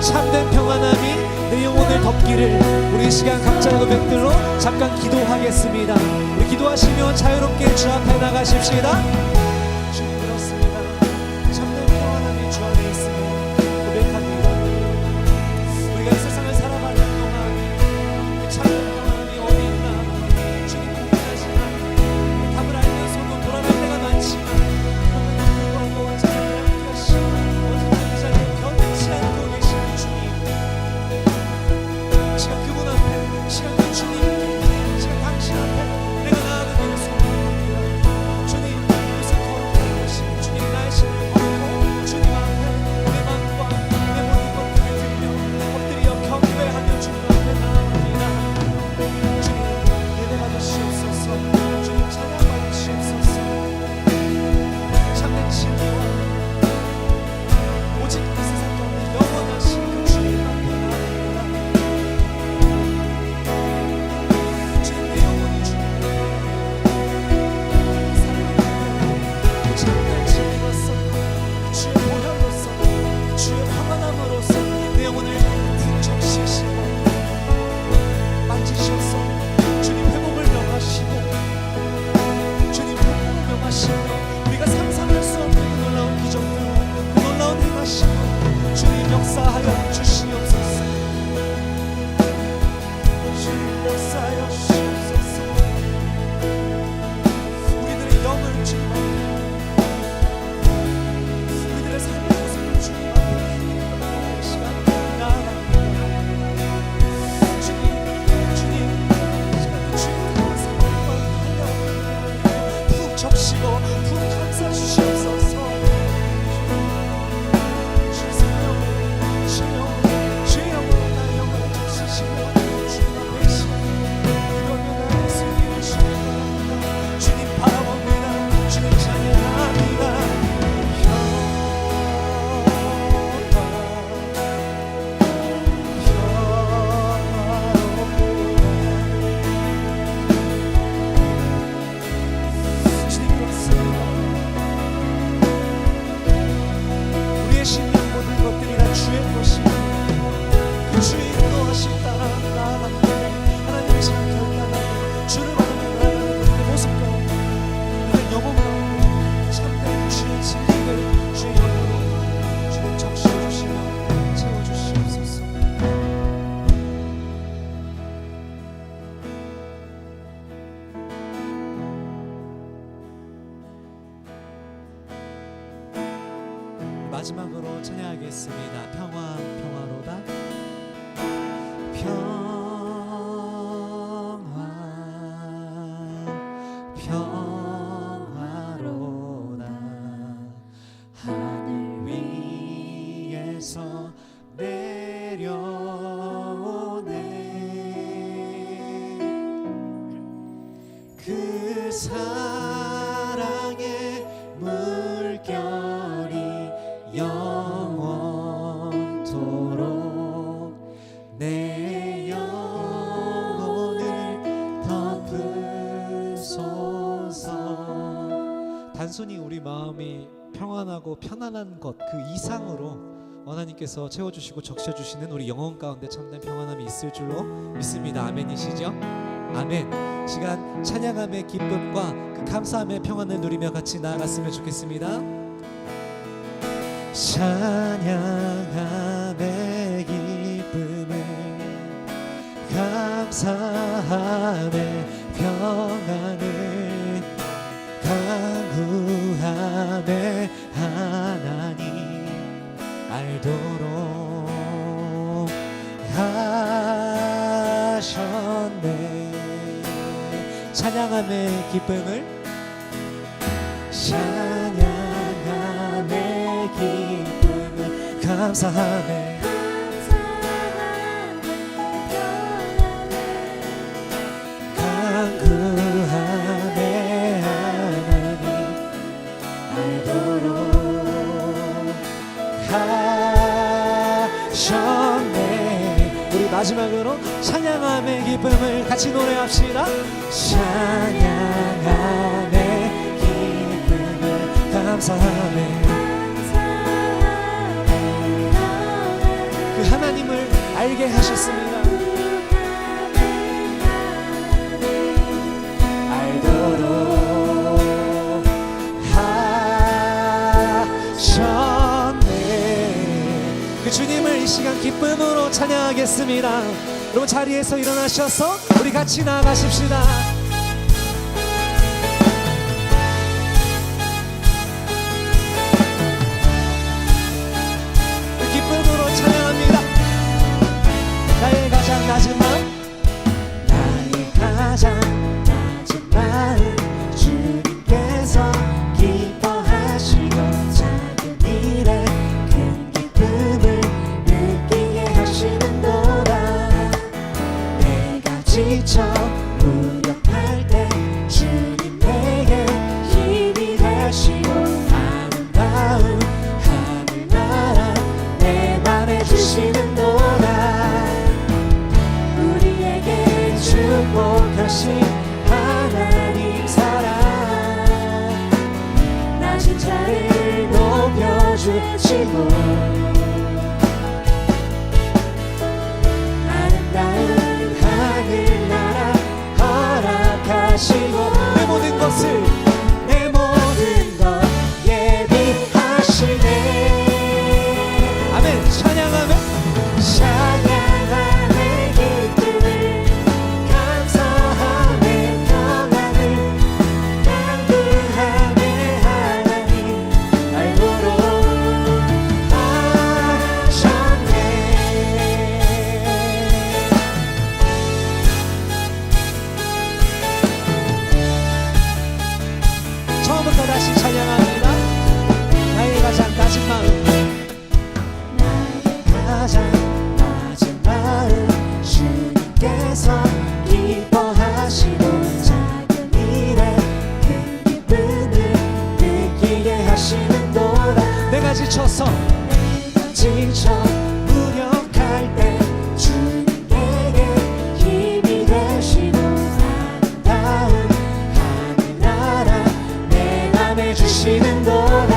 참된 평안함이 내 영혼을 덮기를 우리 시간 각자의 고백들로 잠깐 기도하겠습니다. 우리 기도하시며 자유롭게 주 앞에 나가십시다. 주님 그렇습니다. 참된 평안함이 주 안에 있음을 고백합니다. 우리가 이 세상을 살아가는 동안 그 참된 평안함이 어디 있나 주님 궁금하시나 답을 알면서도 돌아갈 때가 많지만 그럼에도 불구하고 언제나 함께 하시고 언제나 그 자리에 변치 않고 계시는 주님, 시간 그분 앞에, 시간 그 주님께, 시간 당신 앞에 내가 나아가기를 소망합니다. 주님 이곳에 거룩한 것이 주님 날씨를 걸고 주님 앞에 내 마음과 내 모든 것들을 들며 엎드려 경배하며 주님 앞에 나아갑니다. 주님 예배 받으시옵소서. 주님 찬양 받으시옵소서. 참된 진리와 오직 이 세상 가운데 영원하신 그 주님 앞에 나아갑니다. 주님 내 영혼이 주님을 사랑합니다. 그 참된 진리로서 그 주의 보혈로서 그 주의 평안함으로써 내 영혼을 풍족시키시고 만지셔서 주님 회복을 명하시고 마지막으로 찬양하겠습니다. 평화 평화로다. 평화로다. 하늘 위에서 내려오네. 그 사랑의 물결이 영원토록 내 영혼을 덮으소서. 단순히 우리 마음이 평안하고 편안한 것 그 이상으로 하나님께서 채워주시고 적셔주시는 우리 영혼 가운데 참된 평안함이 있을 줄로 믿습니다. 아멘이시죠? 아멘. 시간 찬양함의 기쁨과 그 감사함의 평안을 누리며 같이 나아갔으면 좋겠습니다. 찬양함의 기쁨을 감사함의 평안을 강구함의 하나님 알도록 하셨네. 찬양함의 기쁨을 찬양함의 기쁨을 감사함의 강구함의 하나님 알도록 하셨네. 우리 마지막으로 찬양함의 기쁨을 같이 노래합시다. 찬양함의 기쁨을 감사함에 그 하나님을 알게 하셨습니다. 알도록 하셨네. 그 주님을 이 시간 기쁨으로 찬양하겠습니다. 여러분 자리에서 일어나셔서 우리 같이 나아가십시다. 기쁨으로 찬양합니다. 나의 가장 낮은 마음, 나의 가장 낮은 마음 주님께서 기뻐하시고 작은 일에 큰 기쁨을 느끼게 하시는도다. 내가 지쳐 무력할 때 주님 내게 힘이 되시고 아름다운 하늘나라 내 맘에 주시는도다. 우리에게 축복하신 하나님 사랑 낮은 자를 높여주시고 아름다운 하늘나라 허락하시고 내 모든 것을 내 모든 것 예비하시네. 아멘. 찬양하며 찬양함의 기쁨을 감사함의 평안을 강구함의 하나님 알도록 하셨네. 처음부터 다시 찬양합니다. 나의 가장 낮은 마음, 가장 낮은 마음 주님께서 기뻐하시고 작은 일에 큰 기쁨을 느끼게 하시는도다. 내가 지쳐서 무력할 때 주님 내게 힘이 되시고 아름다운 하늘나라 내 맘에 주시는도다.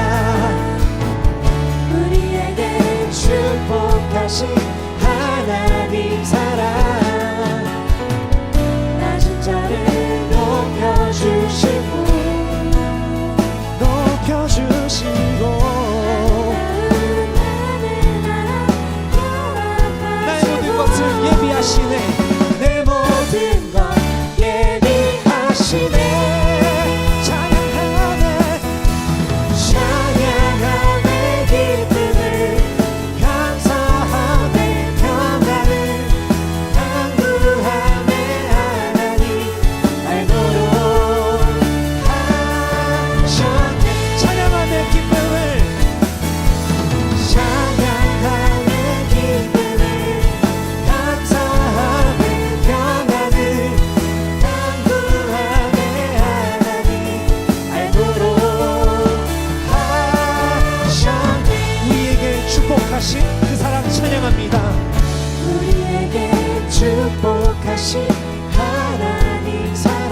우리에게 축복하신 하나님 사랑 낮은 자를 높여주시고 나의 모든 것을 예비하시네. 내 모든 것 예비하시네. 찬양하네 축복하신 그 사랑 찬양합니다. 우리에게 축복하신 하나님 사랑,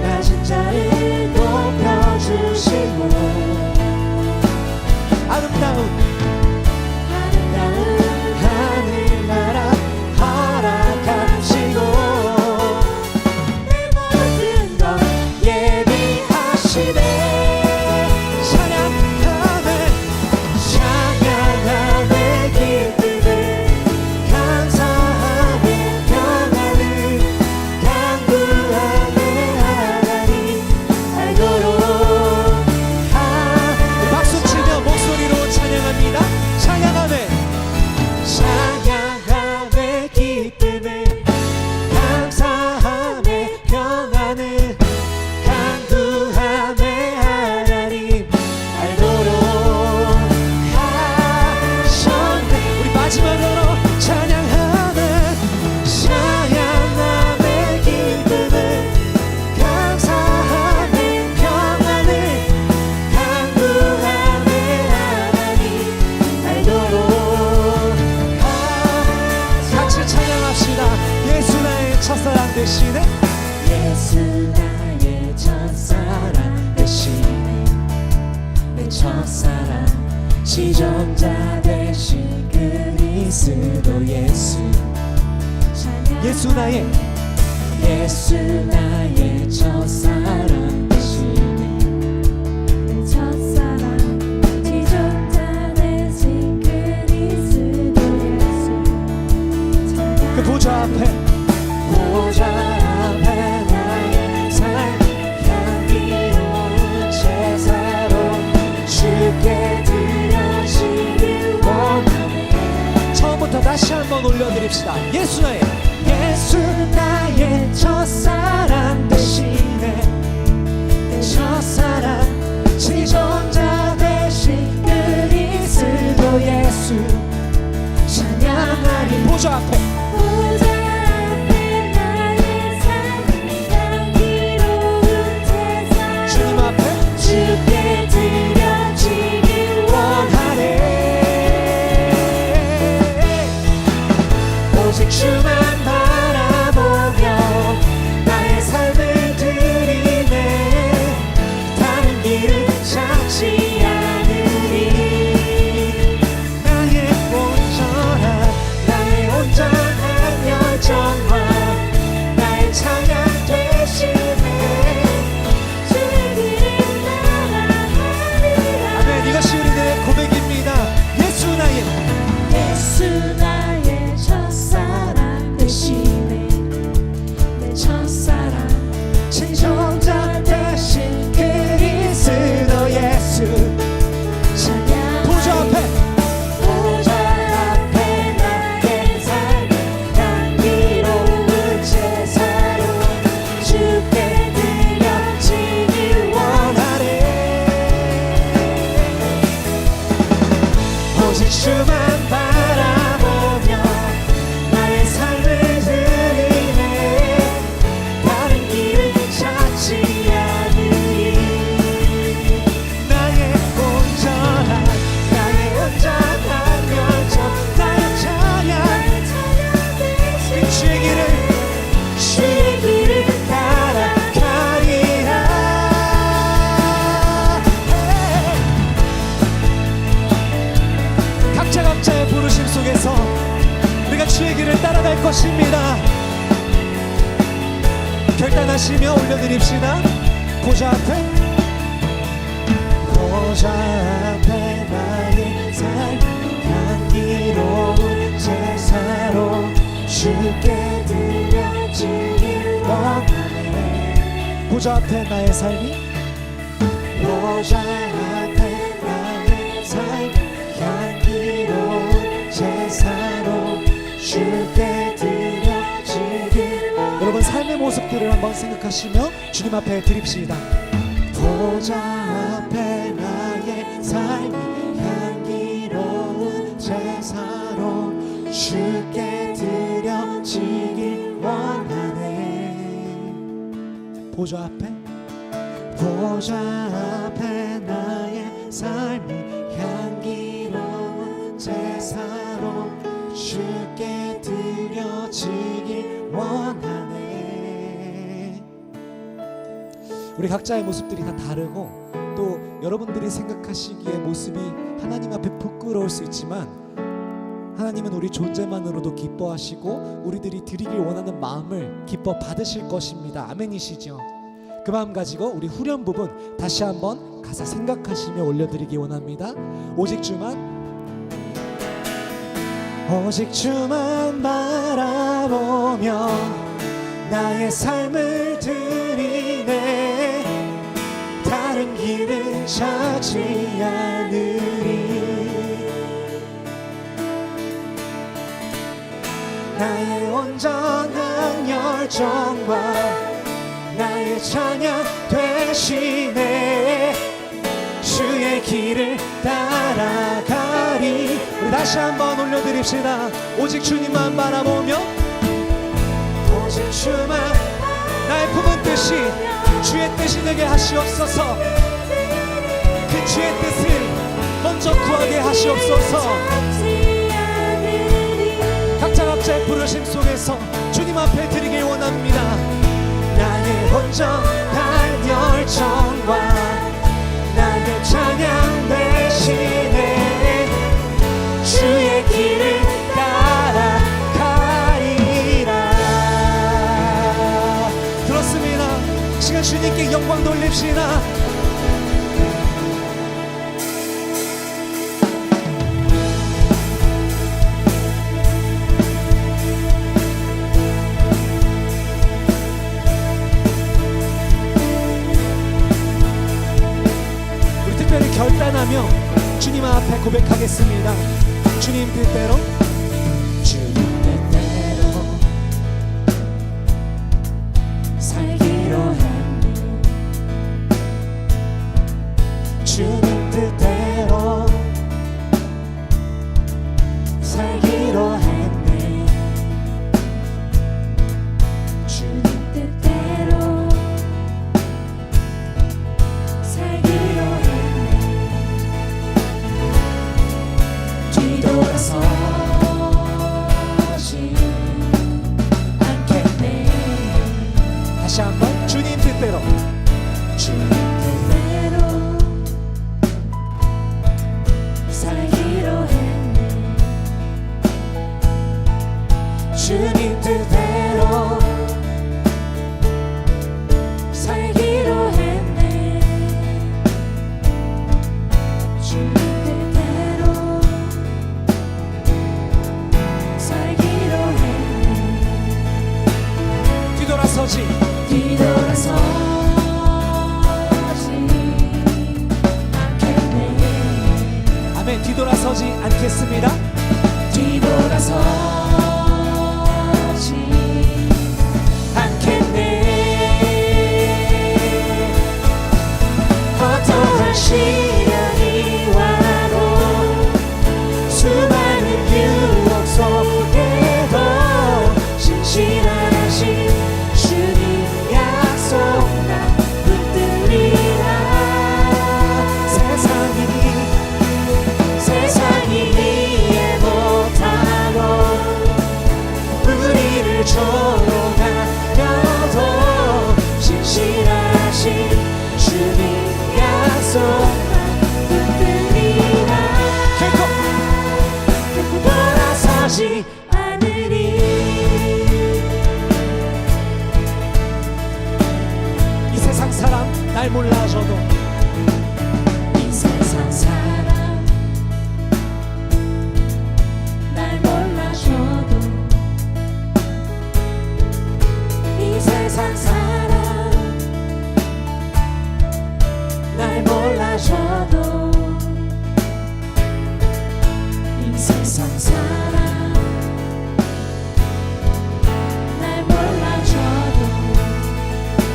낮은 자를 높여주시고 아름다운 하늘나라 허락하시고 내 모든 것 예비하시네. 찬양하네 찬양하네 기쁨을 감사하네 평안을 강구하네 하나님 알도록. 박수치며 목소리로 찬양합니다. 찬양하네 찬양하네 기쁨을 감사하네 평안을 강구하네 하나님 알도록 하셨네. 우리 마지막으로 찬양하네 찬양하네 기쁨을 감사하네 평안을 강구하네 하나님 알도록 같이 찬양합시다. 예수 나의 첫사랑 되시네. 예수 나의 첫사랑 되시네. 내 첫사랑 시종자 되신 그리스도 예수. 예수 나의 예수 나의 첫사랑 되시네. 내 첫사랑 시종자 되신 그리스도 예수. 그 보좌 앞에 보좌 앞에 나의 삶 향기로운 제사로 주께 드려지길 원하네. 처음부터 다시 한번 올려드립시다. 예수 나의 예수 나의 첫사랑 되시네. 내 첫사랑 지존자 되신 그리스도 예수. 찬양하리 보좌 앞에 보좌 앞에 나의 삶 향기로운 제사 주님 앞에 주께 드려지길 원하네. 오직 주만 바라보며 나의 삶을 드리네. 다른 길을 찾지 않으리. 나의 온전한 나의 온전한 열정과 나의 찬양 되시네. 주의 길을 따라가리라. 아멘. 이것이 우리들의 고백입니다. 예수 나의 예수 나의 첫사랑 되시네. 내 첫사랑 친종자 되신 그리스도 예수. 찬양 보좌 앞에 보좌 앞에 나의 삶 향기로운 제사로 주께 드려지길 원하네. 오직 주만 바라보며 나의 삶을 드리네. 다른 길을 찾지 않으리. 나의 온전한 열정 나의 찬양 주의 길을 주의 길을 따라가리라. 각자의 부르심 속에서 우리가 주의 길을 따라갈 것입니다. 결단하시며 올려드립시다. 보좌 앞에 보좌 앞에 나의 삶 향기로운 제사로 주께 드려지길 원하네. 보좌 앞에 나의 삶이 보좌 앞에 나의 삶 향기로운 제사로 주께 드려지길 원하네. 여러분 삶의 모습들을 한번 생각하시며 주님 앞에 드립시다. 보좌 앞에 나의 삶이 향기로운 제사로 주께 드려지길 원하네. 보좌 앞에 보좌 앞에 나의 삶이 향기 드려지길 원하네. 우리 각자의 모습들이 다 다르고 또 여러분들이 생각하시기에 모습이 하나님 앞에 부끄러울 수 있지만 하나님은 우리 존재만으로도 기뻐하시고 우리들이 드리길 원하는 마음을 기뻐 받으실 것입니다. 아멘이시죠? 그 마음 가지고 우리 후렴 부분 다시 한번 가사 생각하시며 올려드리기 원합니다. 오직 주만 바라보며 나의 삶을 드리네. 다른 길을 찾지 않으리. 나의 온전한 열정과 나의 찬양 되시네. 주의 길을 따라가리. 우리 다시 한번 올려드립시다. 오직 주님만 바라보며 오직 주만 나의 품은 뜻이 주의 뜻이 되게 하시옵소서. 그 주의 뜻을 먼저 구하게 하시옵소서. 각자 각자의 부르심 속에서 주님 앞에 드리길 원합니다. 나의 온전한 열정과 나의 찬양 대신에 주의 길을 따라가리라. 들었습니다. 시간 주님께 영광 돌립시다. 우리 특별히 결단하며 주님 앞에 고백하겠습니다. 주님 뜻대로 주님 뜻대로 살기로 했네. 주님 뜻대로 살기로 했네. 주님 뜻대로 살기로 했네. 뒤돌아서지 않겠네. 다시 한번 주님 뜻대로 주님 뜻대로 살기로 했네. 주님 뜻대로 살기로 했네. 주님 뜻대로 살기로 했네. 뒤돌아서지 뒤돌아서지 않겠네. 아멘. 뒤돌아서지 않겠습니다. 뒤돌아서지 않겠네. 어떠한 시련이 와도 수많은 유혹 속에도 신실하신 주님 약속 나 붙들리라. 세상이 이해 못하고 우리를 조롱하려도 신실하신 주님 약속 나 붙들리라. 결코 돌아서지 않으리. 이 세상 사람 날 몰라줘도 이 세상 사람 날 몰라줘도 이 세상 사람 날 몰라줘도 이 세상 사람 날 몰라줘도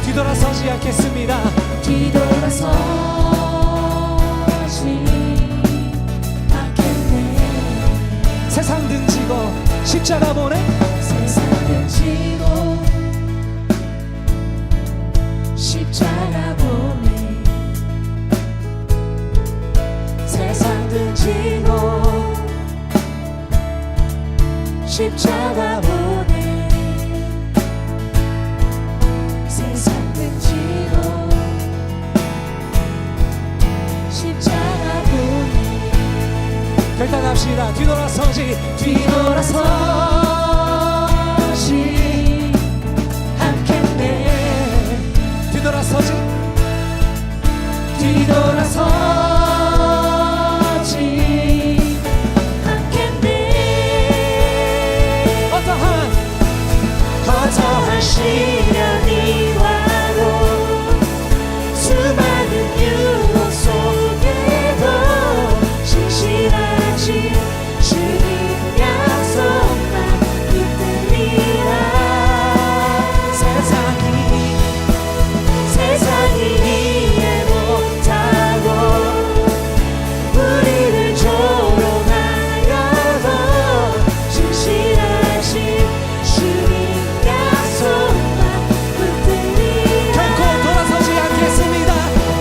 뒤돌아서지 않겠습니다. 뒤돌아서지 않겠네. 세상 등지고 십자가 보내 세상을 지고 십자가 보내. 세상을 지고 십자가 보내. 합시다. 뒤돌아서지 않겠네. 뒤돌아서지 뒤돌아서지 않겠네. 어떠한 시련이 와도 수많은 유혹 속에도 신실하신 주님 약속만 붙들리라. 세상이 이해 못하고 우리를 조롱하여도 신실하신 주님 약속만 붙들리라. 결코 돌아서지 않겠습니다.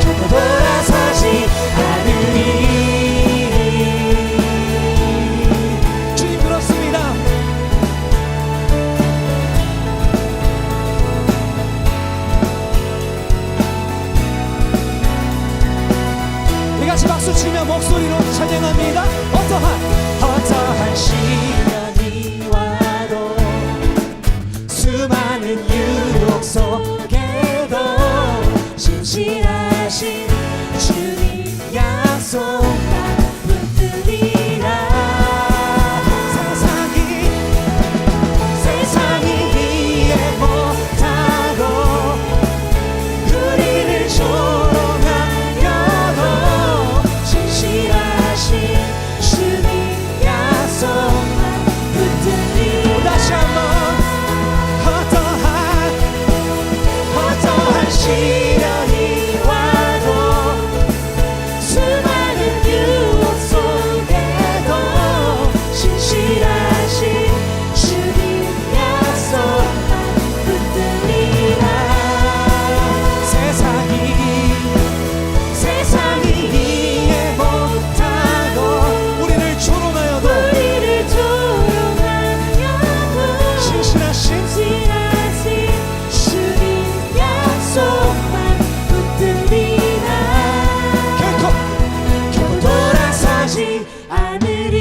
결코 돌아서지 않으리. 주님 그렇습니다. 우리 같이 박수 치며 목소리로 찬양합니다. 어떠한 시련이 와도 수많은 유혹 속에도 신실하신 주님 약속만 붙들리라. 세상이 이해 못하고 우리를 조롱하여도 신실하신 주님 약속만 붙들리라. 다시 한번 어떠한 시련이 와도 수많은 유혹 속에도 신실하신 주님 약속만 붙들리라. 세상이 이해 못하고 우리를 조롱하여도 신실하신 주님 약속만 붙들리라. 결코 돌아서지 않으리.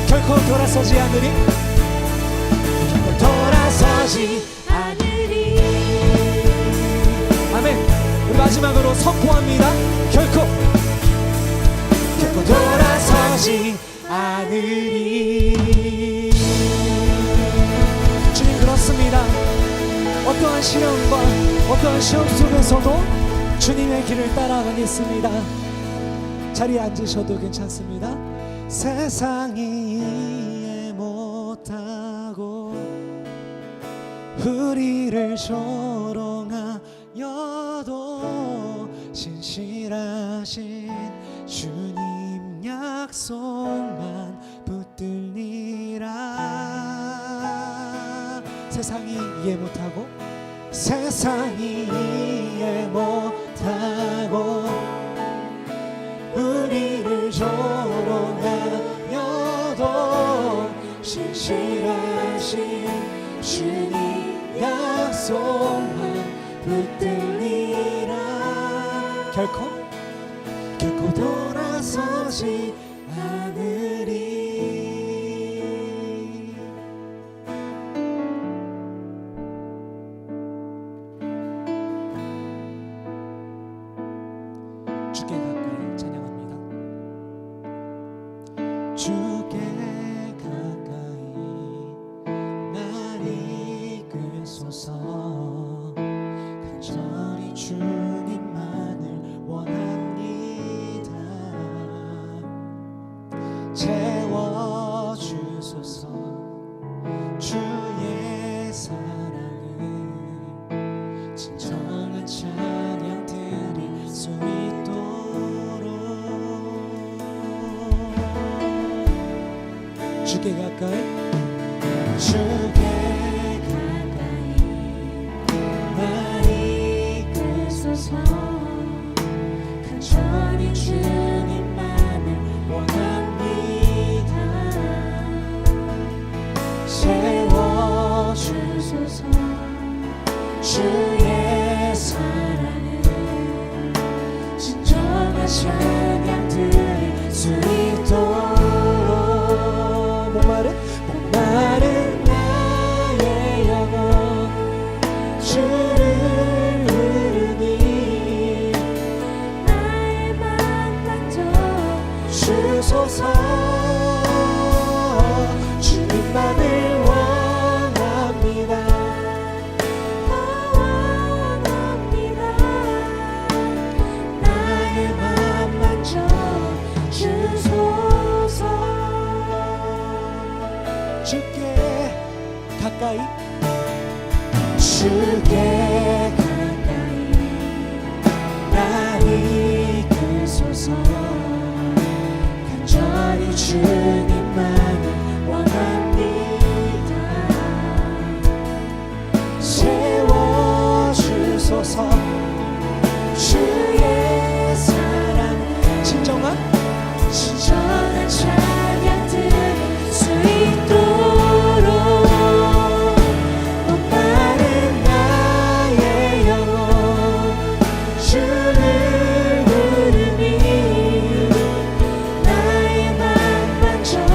결코 돌아서지 않으리. 돌아서지 않으리. 아멘. 우리 마지막으로 선포합니다. 결코 돌아서지 않으리. 주님 그렇습니다. 어떠한 시련과 어떠한 시험 속에서도 주님의 길을 따라가겠습니다. 자리에 앉으셔도 괜찮습니다. 세상이 이해 못하고 우리를 조롱하여도 신실하신 주님 약속만 붙들리라. 세상이 이해 못하고 우리를 조롱하여도 신실하신 주님 약속만 붙들리라. 결코 돌아서지 않으리. 주께 가까이 찬양합니다. 주께 가까이 날 이끌소서. 간절히 주님만을 원합니다. 채워주소서. 주의 사랑을 진정한 찬양 드릴 수 있도록 주께 가까이 날 이끌소서. 간절히 주님만을 원합니다. 채워주소서. 주의 사랑을 진정한 찬양 주께 가까이 나 이끄소서 간절히 주님만을 원합니다 세워주소서 주의 사랑 진정한 진정한 찬양 들을 수 있도록 목마른 나의 영혼 주를 부르니 나의 만반전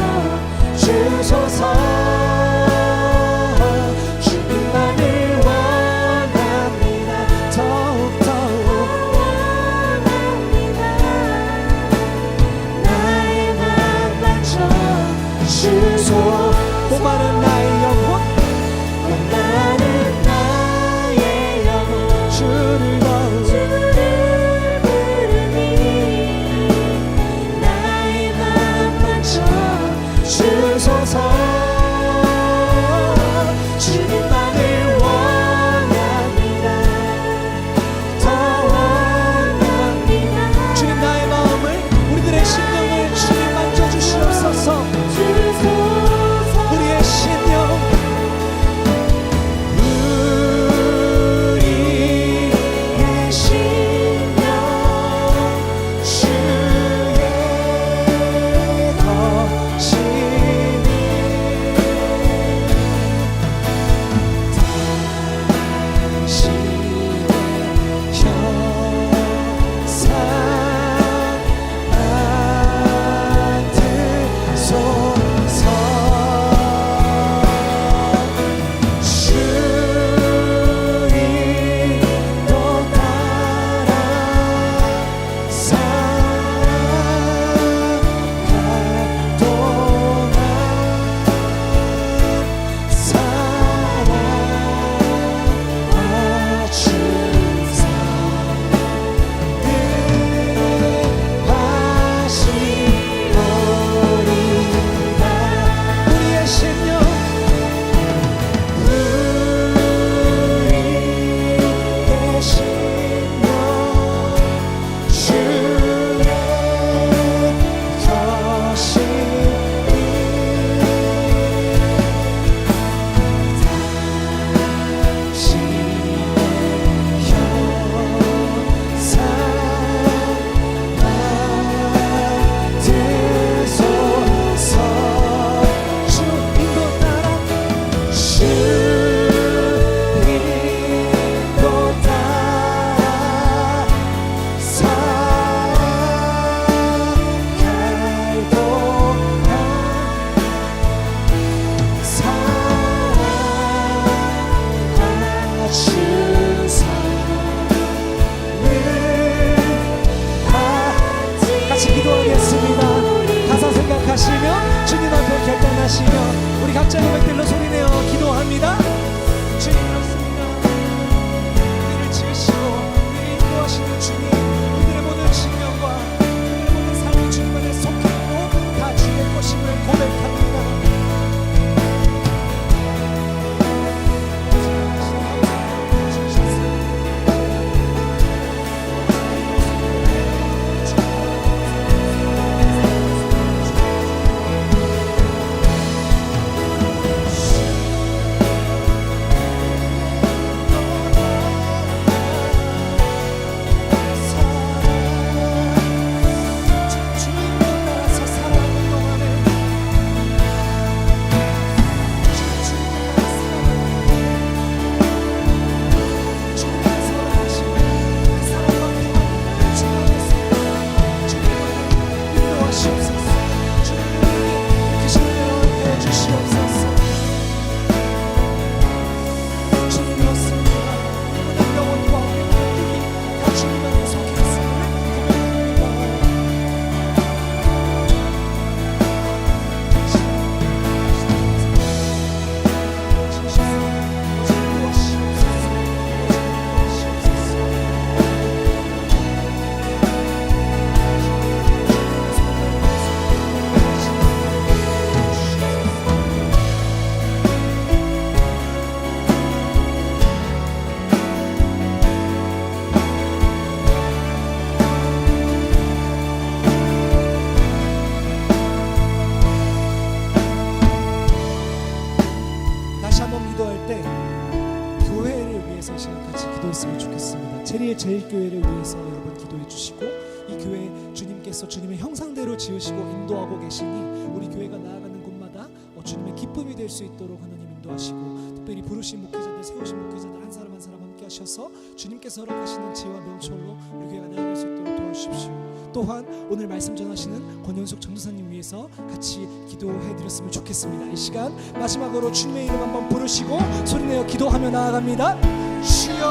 우리의 교회를 위해서 이 시간 같이 기도했으면 좋겠습니다. 체리의 제일교회를 위해서 여러분 기도해 주시고, 이 교회 주님께서 주님의 형상대로 지으시고 인도하고 계시니 우리 교회가 나아가는 곳마다 주님의 기쁨이 될 수 있도록 하나님 인도하시고, 특별히 부르신 목회자들, 세우신 목회자들 한 사람 한 사람 함께 하셔서 주님께서 허락하시는 지혜와 명철로 우리 교회가 나아갈 수 있도록 도와주십시오. 또한 오늘 말씀 전하시는 권현숙 전도사님 위해서 같이 기도해 드렸으면 좋겠습니다. 이 시간 마지막으로 주님의 이름 한번 부르시고 소리내어 기도하며 나아갑니다. 주여,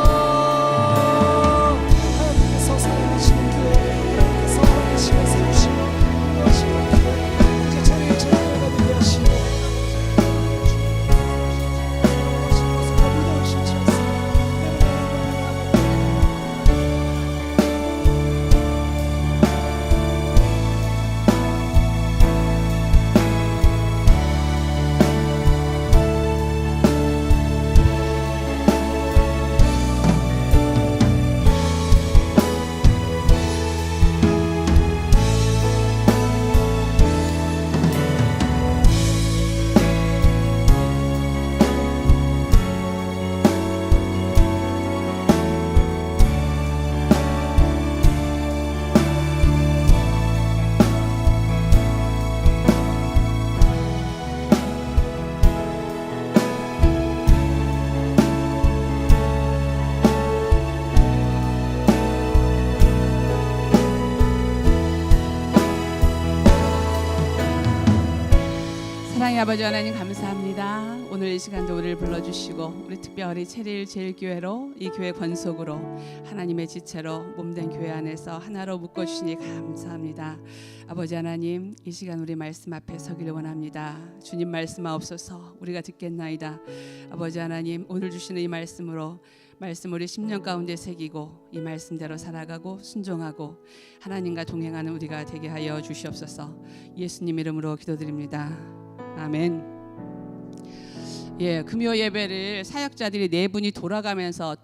하나님께서 사랑하시는 교회, 하나님께서 허락하시며 세우시고 인도하시는 교회, 이제 자리에 자리가 되게 하시고 사랑의 아버지 하나님 감사합니다. 오늘 이 시간도 우리를 불러주시고 우리 특별히 체리일 제일교회로 이 교회 권속으로 하나님의 지체로 몸된 교회 안에서 하나로 묶어주시니 감사합니다. 아버지 하나님, 이 시간 우리 말씀 앞에 서기를 원합니다. 주님 말씀하옵소서. 우리가 듣겠나이다. 아버지 하나님, 오늘 주시는 이 말씀으로 말씀 우리 10년 가운데 새기고 이 말씀대로 살아가고 순종하고 하나님과 동행하는 우리가 되게 하여 주시옵소서. 예수님 이름으로 기도드립니다. 아멘. 예, 금요 예배를 사역자들이 4분이 돌아가면서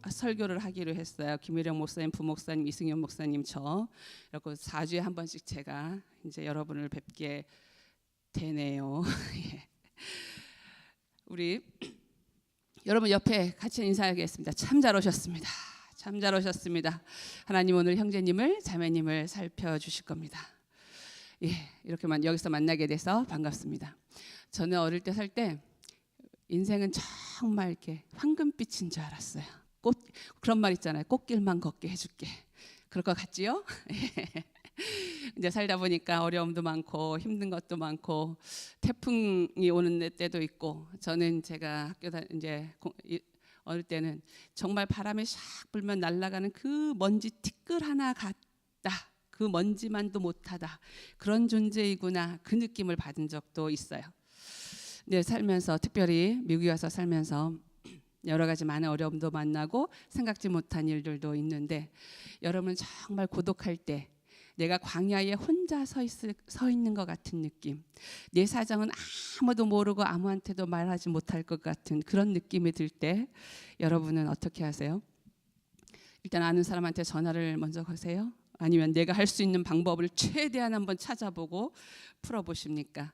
설교를 하기로 했어요. 김일영 목사님, 부목사님, 이승현 목사님, 저 이렇게 4주에 한 번씩 제가 이제 여러분을 뵙게 되네요. 예. 우리 여러분 옆에 같이 인사하겠습니다. 참 잘 오셨습니다. 참 잘 오셨습니다. 하나님 오늘 형제님을, 자매님을 살펴주실 겁니다. 예, 이렇게만 여기서 만나게 돼서 반갑습니다. 저는 어릴 때 살 때 인생은 정말 이렇게 황금빛인 줄 알았어요. 꽃, 그런 말 있잖아요. 꽃길만 걷게 해줄게. 그럴 것 같지요? 이제 살다 보니까 어려움도 많고 힘든 것도 많고 태풍이 오는 때도 있고, 저는 제가 이제 어릴 때는 정말 바람이 샥 불면 날아가는 그 먼지 티끌 하나 같다. 그 먼지만도 못하다. 그런 존재이구나. 그 느낌을 받은 적도 있어요. 네, 살면서 특별히 미국에 와서 살면서 여러 가지 많은 어려움도 만나고 생각지 못한 일들도 있는데, 여러분 정말 고독할 때 내가 광야에 혼자 서 있는 것 같은 느낌, 내 사정은 아무도 모르고 아무한테도 말하지 못할 것 같은 그런 느낌이 들 때 여러분은 어떻게 하세요? 일단 아는 사람한테 전화를 먼저 거세요? 아니면 내가 할 수 있는 방법을 최대한 한번 찾아보고 풀어보십니까?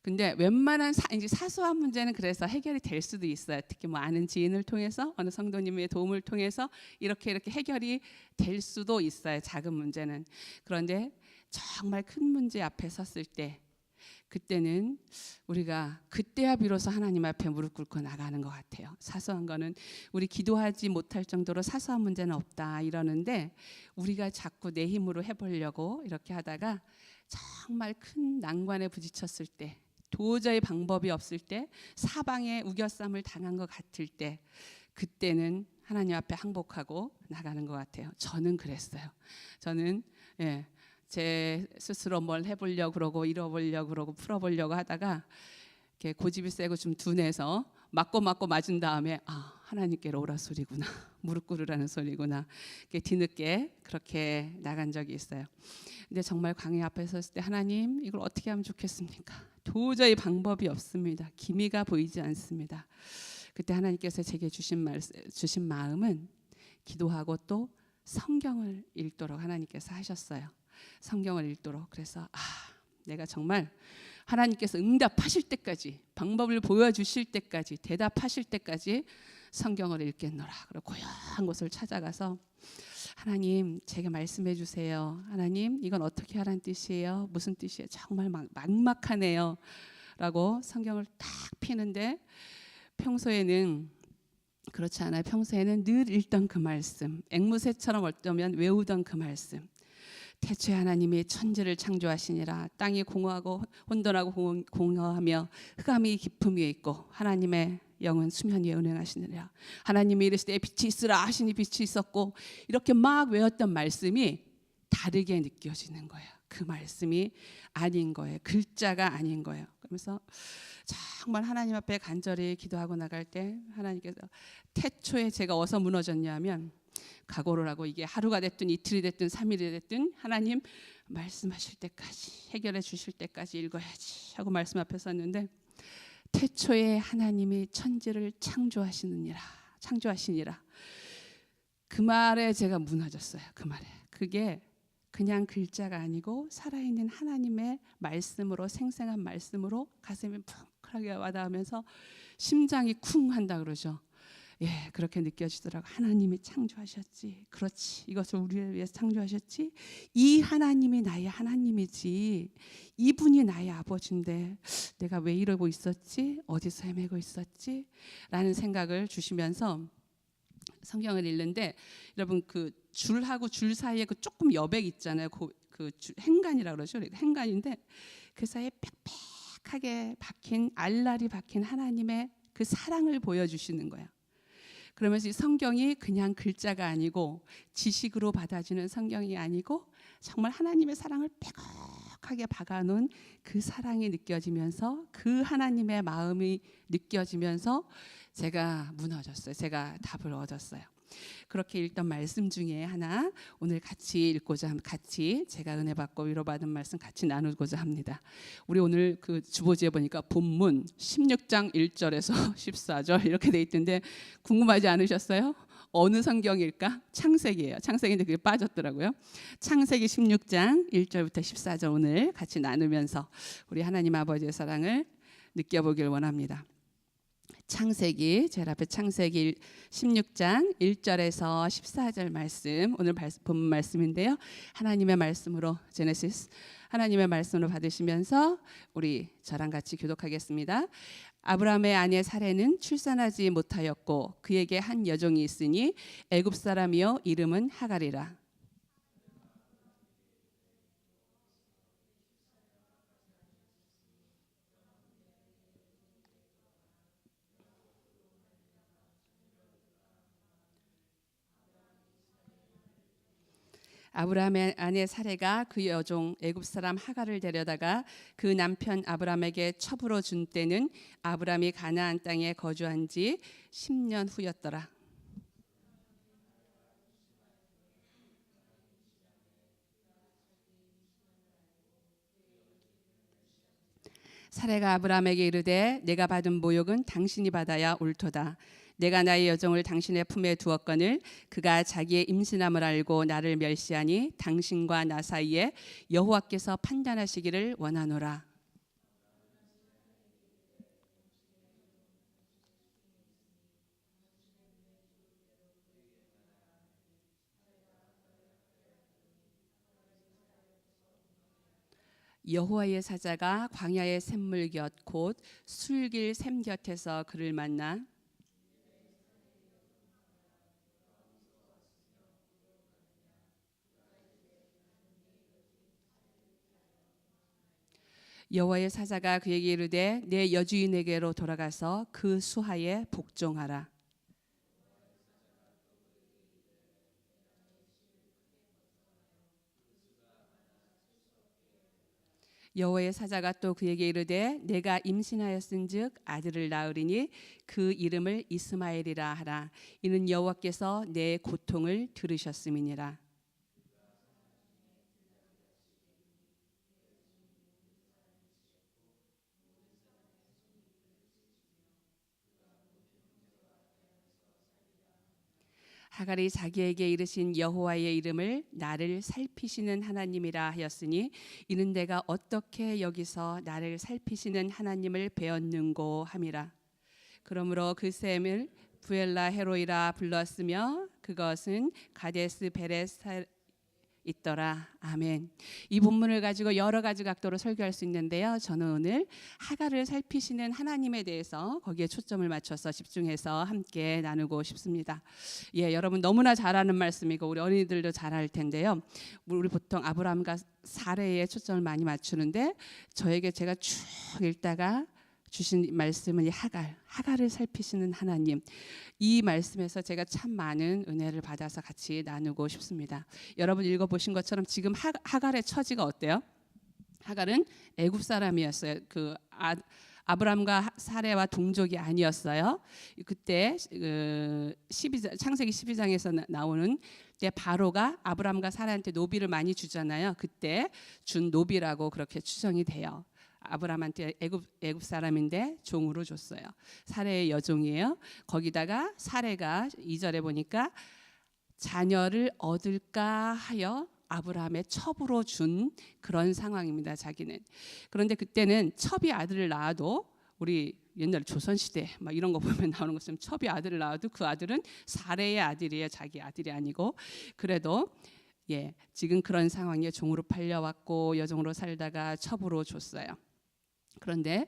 근데 웬만한 이제 사소한 문제는 그래서 해결이 될 수도 있어요. 특히 뭐 아는 지인을 통해서, 어느 성도님의 도움을 통해서 이렇게 해결이 될 수도 있어요. 작은 문제는. 그런데 정말 큰 문제 앞에 섰을 때, 그때는 우리가 그때야 비로소 하나님 앞에 무릎 꿇고 나가는 것 같아요. 사소한 거는 우리 기도하지 못할 정도로 사소한 문제는 없다 이러는데, 우리가 자꾸 내 힘으로 해보려고 이렇게 하다가 정말 큰 난관에 부딪혔을 때, 도저히 방법이 없을 때, 사방에 우겨쌈을 당한 것 같을 때, 그때는 하나님 앞에 항복하고 나가는 것 같아요. 저는 그랬어요. 저는 제 스스로 뭘 해보려고 그러고 이뤄보려고 그러고 풀어보려고 하다가 이렇게 고집이 세고 좀 둔해서 맞고 맞은 다음에 하나님께로 오라 소리구나, 무릎 꿇으라는 소리구나, 이렇게 뒤늦게 그렇게 나간 적이 있어요. 근데 정말 광야 앞에 섰을 때, 하나님 이걸 어떻게 하면 좋겠습니까? 도저히 방법이 없습니다. 기미가 보이지 않습니다. 그때 하나님께서 제게 주신 마음은 기도하고 또 성경을 읽도록 하나님께서 하셨어요. 성경을 읽도록. 그래서 내가 정말 하나님께서 응답하실 때까지, 방법을 보여주실 때까지, 대답하실 때까지 성경을 읽겠노라. 그리고 고요한 곳을 찾아가서 하나님 제게 말씀해 주세요. 하나님 이건 어떻게 하라는 뜻이에요? 무슨 뜻이에요? 정말 막막하네요. 라고 성경을 딱 피는데 평소에는 그렇지 않아요. 평소에는 늘 읽던 그 말씀, 앵무새처럼 어쩌면 외우던 그 말씀. 태초에 하나님이 천지를 창조하시니라. 땅이 공허하고 혼돈하고 공허하며 흑암이 깊음 위에 있고 하나님의 영은 수면 위에 운행하시느니라. 하나님이 이르시되 빛이 있으라 하시니 빛이 있었고. 이렇게 막 외웠던 말씀이 다르게 느껴지는 거예요. 그 말씀이 아닌 거예요. 글자가 아닌 거예요. 그러면서 정말 하나님 앞에 간절히 기도하고 나갈 때 하나님께서 태초에 제가 어디서 무너졌냐면 각오를 하고 이게 하루가 됐든 이틀이 됐든 3일이 됐든 하나님 말씀하실 때까지 해결해 주실 때까지 읽어야지 하고 말씀 앞에 섰는데 태초에 하나님이 천지를 창조하시니라. 그 말에 제가 무너졌어요. 그 말에. 그게 그냥 글자가 아니고 살아있는 하나님의 말씀으로 생생한 말씀으로 가슴이 뭉클하게 와닿으면서 심장이 쿵 한다 그러죠. 예, 그렇게 느껴지더라고. 하나님이 창조하셨지. 그렇지. 이것을 우리를 위해서 창조하셨지. 이 하나님이 나의 하나님이지. 이분이 나의 아버지인데 내가 왜 이러고 있었지? 어디서 헤매고 있었지? 라는 생각을 주시면서 성경을 읽는데 여러분 그 줄하고 줄 사이에 그 조금 여백 있잖아요. 그 행간이라 그러죠. 행간인데 그 사이에 빽빽하게 박힌 알알이 박힌 하나님의 그 사랑을 보여주시는 거예요. 그러면서 이 성경이 그냥 글자가 아니고 지식으로 받아주는 성경이 아니고 정말 하나님의 사랑을 빼곡하게 박아놓은 그 사랑이 느껴지면서 그 하나님의 마음이 느껴지면서 제가 무너졌어요. 제가 답을 얻었어요. 그렇게 읽던 말씀 중에 하나 오늘 같이 읽고자 같이 제가 은혜 받고 위로받은 말씀 같이 나누고자 합니다. 우리 오늘 그 주보지에 보니까 본문 16장 1절에서 14절 이렇게 돼 있던데 궁금하지 않으셨어요? 어느 성경일까? 창세기예요. 창세기인데 그게 빠졌더라고요. 창세기 16장 1절부터 14절 오늘 같이 나누면서 우리 하나님 아버지의 사랑을 느껴보길 원합니다. 창세기 제일 앞에 창세기 16장 1절에서 14절 말씀 오늘 본 말씀인데요. 하나님의 말씀으로 제네시스 하나님의 말씀으로 받으시면서 우리 저랑 같이 교독하겠습니다. 아브라함의 아내 사레는 출산하지 못하였고 그에게 한 여종이 있으니 애굽 사람이요 이름은 하갈이라. 아브라함의 아내 사레가 그 여종 애굽 사람 하갈을 데려다가 그 남편 아브라함에게 첩으로 준 때는 아브라함이 가나안 땅에 거주한 지 10년 후였더라. 사레가 아브라함에게 이르되 내가 받은 모욕은 당신이 받아야 옳도다. 내가 나의 여종을 당신의 품에 두었거늘 그가 자기의 임신함을 알고 나를 멸시하니 당신과 나 사이에 여호와께서 판단하시기를 원하노라. 여호와의 사자가 광야의 샘물 곁 곧 술길 샘 곁에서 그를 만나 여호와의 사자가 그에게 이르되 내 여주인에게로 돌아가서 그 수하에 복종하라. 여호와의 사자가 또 그에게 이르되 내가 임신하였은즉 아들을 낳으리니 그 이름을 이스마엘이라 하라. 이는 여호와께서 내 고통을 들으셨음이니라. 하갈이 자기에게 이르신 여호와의 이름을 나를 살피시는 하나님이라 하였으니 이는 내가 어떻게 여기서 나를 살피시는 하나님을 배웠는고 함이라. 그러므로 그 샘을 부엘라 헤로이라 불렀으며 그것은 가데스 베레스 있더라. 아멘. 이 본문을 가지고 여러 가지 각도로 설교할 수 있는데요. 저는 오늘 하갈을 살피시는 하나님에 대해서 거기에 초점을 맞춰서 집중해서 함께 나누고 싶습니다. 예, 여러분 너무나 잘 아는 말씀이고 우리 어린이들도 잘 알 텐데요. 우리 보통 아브라함과 사레에 초점을 많이 맞추는데 저에게 제가 쭉 읽다가 주신 말씀은 이 하갈을 살피시는 하나님. 이 말씀에서 제가 참 많은 은혜를 받아서 같이 나누고 싶습니다. 여러분 읽어보신 것처럼 지금 하갈의 처지가 어때요? 하갈은 애굽 사람이었어요. 아브람과 사레와 동족이 아니었어요. 그때 창세기 12장에서 나오는 때 바로가 아브람과 사레한테 노비를 많이 주잖아요. 그때 준 노비라고 그렇게 추정이 돼요. 아브람한테 애굽 사람인데 종으로 줬어요. 사레의 여종이에요. 거기다가 사레가 2절에 보니까 자녀를 얻을까 하여 아브라함의 첩으로 준 그런 상황입니다. 자기는. 그런데 그때는 첩이 아들을 낳아도 우리 옛날 조선시대 막 이런 거 보면 나오는 것처럼 첩이 아들을 낳아도 그 아들은 사레의 아들이에요. 자기 아들이 아니고. 그래도 지금 그런 상황에 종으로 팔려왔고 여종으로 살다가 첩으로 줬어요. 그런데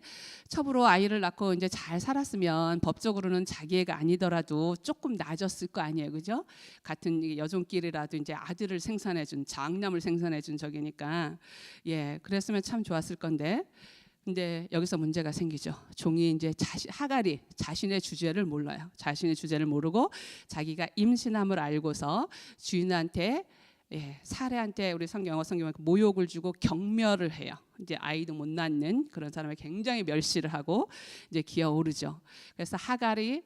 첩으로 아이를 낳고 이제 잘 살았으면 법적으로는 자기 애가 아니더라도 조금 나아졌을 거 아니에요, 그죠? 같은 여종끼리라도 이제 아들을 생산해준 장남을 생산해준 적이니까 그랬으면 참 좋았을 건데. 근데 여기서 문제가 생기죠. 종이 이제 하갈이 자신의 주제를 몰라요. 자신의 주제를 모르고 자기가 임신함을 알고서 주인한테 사례한테 우리 영어 성경에 모욕을 주고 경멸을 해요. 이제 아이도 못 낳는 그런 사람을 굉장히 멸시를 하고 이제 기어오르죠. 그래서 하갈의